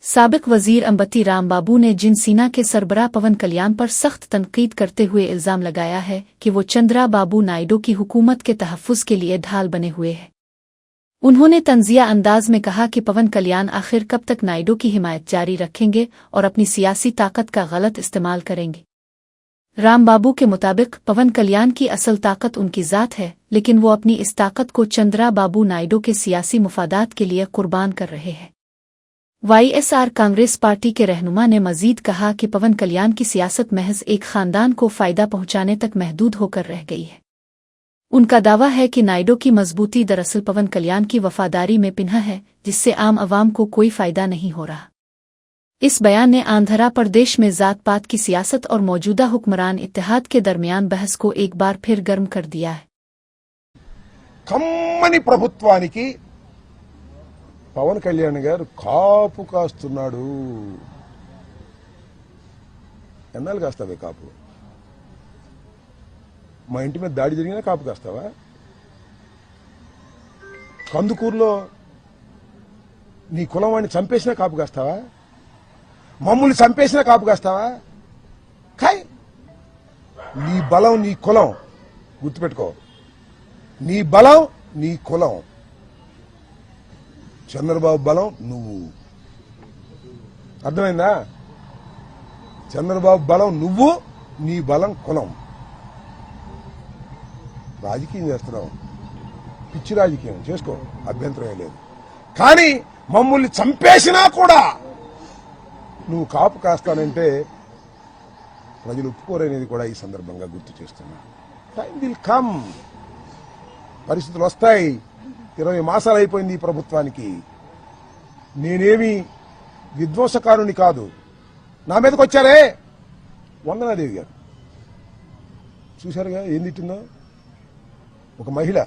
साबिक वजीर अंबती रामबाबू ने जिनसेना के सरबराह पवन कल्याण पर सख्त तनकीद करते हुए इल्जाम लगाया है कि वो चंद्राबाबू नायडू की हुकूमत के तहफ़्फ़ुज़ के लिए ढाल बने हुए हैं। उन्होंने तंज़िया अंदाज में कहा कि पवन कल्याण आखिर कब तक नायडू की हिमायत जारी रखेंगे और अपनी सियासी ताकत का गलत इस्तेमाल करेंगे। रामबाबू के मुताबिक पवन कल्याण की असल ताकत उनकी ज़ात है, लेकिन वो अपनी इस ताकत को चंद्राबाबू नायडू के सियासी मुफादात के लिए कुर्बान कर रहे हैं। वाईएसआर कांग्रेस पार्टी के रहनुमा ने मजीद कहा कि पवन कल्याण की सियासत महज एक खानदान को फ़ायदा पहुंचाने तक महदूद होकर रह गई है। उनका दावा है कि नायडू की मजबूती दरअसल पवन कल्याण की वफादारी में पिन्हा है, जिससे आम आवाम को कोई फ़ायदा नहीं हो रहा। इस बयान ने आंध्र प्रदेश में जात पात की सियासत और मौजूदा हुक्मरान इत्तेहाद के दरमियान बहस को एक बार फिर गर्म कर दिया है। कम्मनी ప్రభుత్వానికి పవన్ కళ్యాణ్ గారు కాపు కాస్తున్నాడు. ఎన్నాళ్ళు కాస్తావే కాపు? మా ఇంటి మీద దాడి జరిగినా కాపు కాస్తావా? కందుకూరులో నీ కులం వాడిని చంపేసినా కాపు కాస్తావా? మమ్మల్ని చంపేసినా కాపు కాస్తావా? ఖాయ్ నీ బలం నీ కులం గుర్తుపెట్టుకో. నీ బలం నీ కులం. చంద్రబాబు బలం నువ్వు. అర్థమైందా? చంద్రబాబు బలం నువ్వు, నీ బలం కులం. రాజకీయం చేస్తున్నావు, పిచ్చి రాజకీయం చేసుకో, అభ్యంతరం లేదు. కానీ మమ్మల్ని చంపేసినా కూడా నువ్వు కాపు కాస్తానంటే ప్రజలు ఒప్పుకోరనేది కూడా ఈ సందర్భంగా గుర్తు చేస్తున్నా. టైం విల్ కమ్, పరిస్థితులు వస్తాయి. 20 మాసాలు అయిపోయింది ఈ ప్రభుత్వానికి. నేనేమి విధ్వంసకారుని కాదు. నా మీదకి వచ్చారే వందనాదేవి గారు, చూశారుగా ఏం తిట్టిందో. ఒక మహిళ